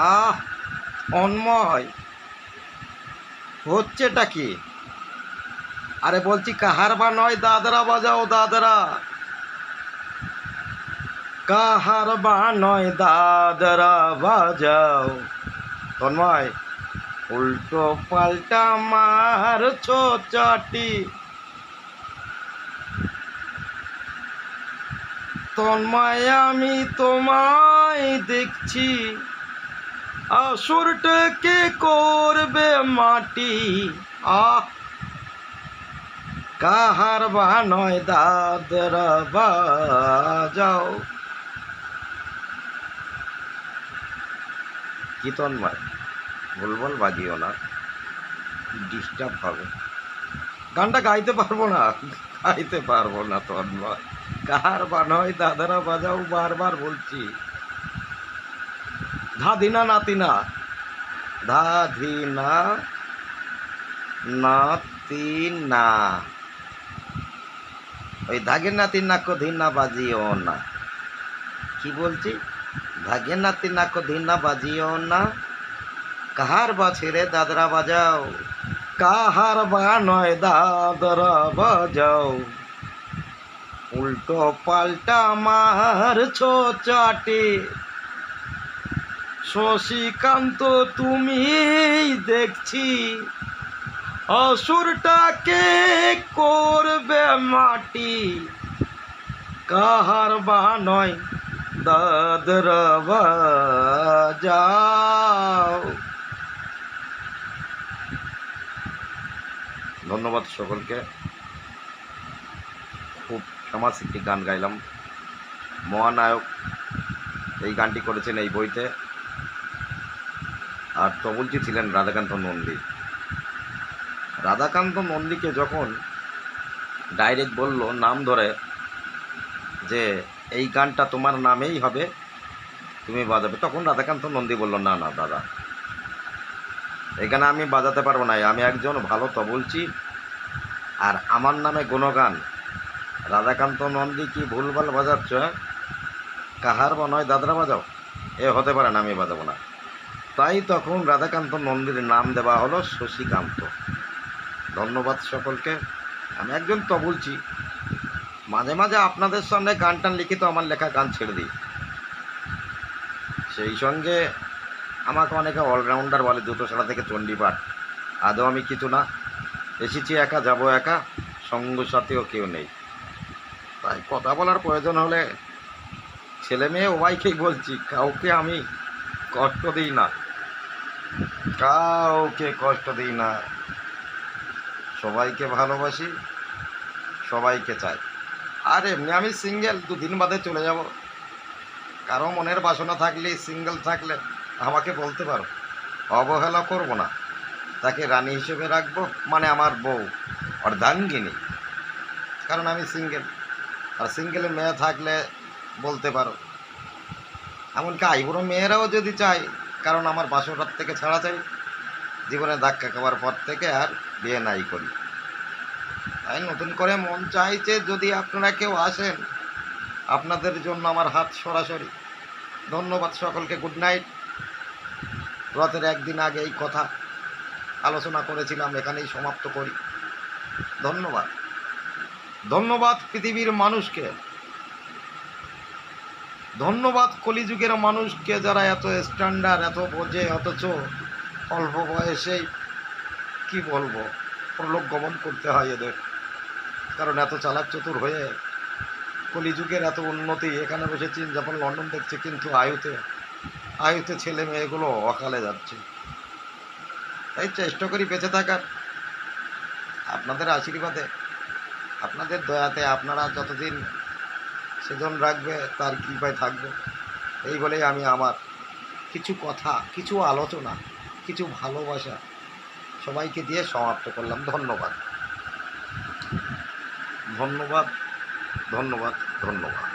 আহ অন্ময়, হচ্ছেটা কি? আরে বলছি কাহার বা নয়, দাদরা বাজাও দাদরা। কাহার বা নয়, দাদরা বাজাও। তন্ময়, উল্টো পাল্টা মারছো চাটি। তন্ময়, আমি তোমায় দেখছি, আসরটাকে করবে মাটি। আহ কাহার বা নয়, দাদরা বাজাও। কি তন্ময়, ভুলবল বাজিও না, ডিস্টার্ব হবে। গানটা গাইতে পারবো না, গাইতে পারবো না তন্ময়। কাহার বা নয়, দাদারা বাজাও, বারবার বলছি। ধাধিনা নাতিনা, ধাধিনা নাতিনা, ওই ধাগের নাতির নাকো ধিনা বাজিও না। কি বলছি? ধাগের নাতির নাকো ধিনা বাজিও না। কাহার বা ছেড়ে দাদরা বাজাও। কাহার বা নয়, দাদরা বাজাও। উল্টো পাল্টা মারছো চাটে। শশীকান্ত, তুমি দেখছি, আসুরটাকে করবে মাটি। কাহার বা নয়, দাদরা বাজাও। ধন্যবাদ সকলকে। খুব ফেমাস একটি গান গাইলাম। মহানায়ক এই গানটি করেছেন এই বইতে, আর তবলচি ছিলেন রাধাকান্ত নন্দী। রাধাকান্ত নন্দীকে যখন ডাইরেক্ট বলল নাম ধরে যে এই গানটা তোমার নামেই হবে, তুমি বাজাবে, তখন রাধাকান্ত নন্দী বলল, না না দাদা, এই গান আমি বাজাতে পারবো না, আমি একজন ভালো তবলচি, আর আমার নামে গুণগান। রাধাকান্ত নন্দী কি ভুলভাল বাজাচ্ছ? কাহার বা নয়, দাদরা বাজাও, এ হতে পারে না, আমি বাজাবো না। তাই তখন রাধাকান্ত নন্দীর নাম দেওয়া হলো শশীকান্ত। ধন্যবাদ সকলকে। আমি একজন তবলচি, মাঝে মাঝে আপনাদের সামনে গান টান লিখে তো আমার লেখা গান ছেড়ে দিই। সেই সঙ্গে আমাকে অনেকে অলরাউন্ডার বলে, দুটো সালা থেকে চণ্ডীপাঠ। আদৌ আমি কিছু না, এসেছি একা, যাব একা, সঙ্গ সাথীও কেউ নেই। তাই কথা বলার প্রয়োজন হলে ছেলে মেয়ে উভয়কেই বলছি, কাউকে আমি কষ্ট দিই না, কাউকে কষ্ট দিই না, সবাইকে ভালোবাসি, সবাইকে চাই। আর এমনি আমি সিঙ্গেল, দুদিন বাদে চলে যাব। কারো মনের বাসনা থাকলে, সিঙ্গেল থাকলে আমাকে বলতে পারো, অবহেলা করব না। তাকে রানী হিসেবে রাখবো, মানে আমার বউ, অর্ধাঙ্গিনী। কারণ আমি সিঙ্গেল। আর সিঙ্গেলে মেয়ে থাকলে বলতে পারো। এমনকি আইবুড়ো মেয়েরাও যদি চাই, কারণ আমার বাসরাত থেকে ছাড়া চাই, জীবনে ধাক্কা খাওয়ার পর থেকে আর বিয়ে নাই করি। তাই নতুন করে মন চাইছে, যদি আপনারা কেউ আসেন, আপনাদের জন্য আমার হাত সরাসরি। ধন্যবাদ সকলকে, গুড নাইট। রথের একদিন আগে এই কথা আলোচনা করেছিলাম, এখানেই সমাপ্ত করি। ধন্যবাদ। ধন্যবাদ পৃথিবীর মানুষকে, ধন্যবাদ কলিযুগের মানুষকে, যারা এত স্ট্যান্ডার্ড, এত বোঝে, অথচ অল্প বয়সেই কি বলবো, প্রলোক গমন করতে হয় এদের। কারণ এত চালাক চতুর হয়ে কলিযুগের এত উন্নতি, এখানে বসে চীন জাপান লন্ডন দেখছে, কিন্তু আয়ুতে ছেলে মেয়েগুলো অকালে যাচ্ছে। তাই চেষ্টা করি বেঁচে থাকার, আপনাদের আশীর্বাদে, আপনাদের দয়াতে। আপনারা যতদিন সেজন রাখবে, তার কৃপায় থাকবে। এই বলেই আমি আমার কিছু কথা, কিছু আলোচনা, কিছু ভালোবাসা সবাইকে দিয়ে সমাপ্ত করলাম। ধন্যবাদ, ধন্যবাদ, ধন্যবাদ, ধন্যবাদ।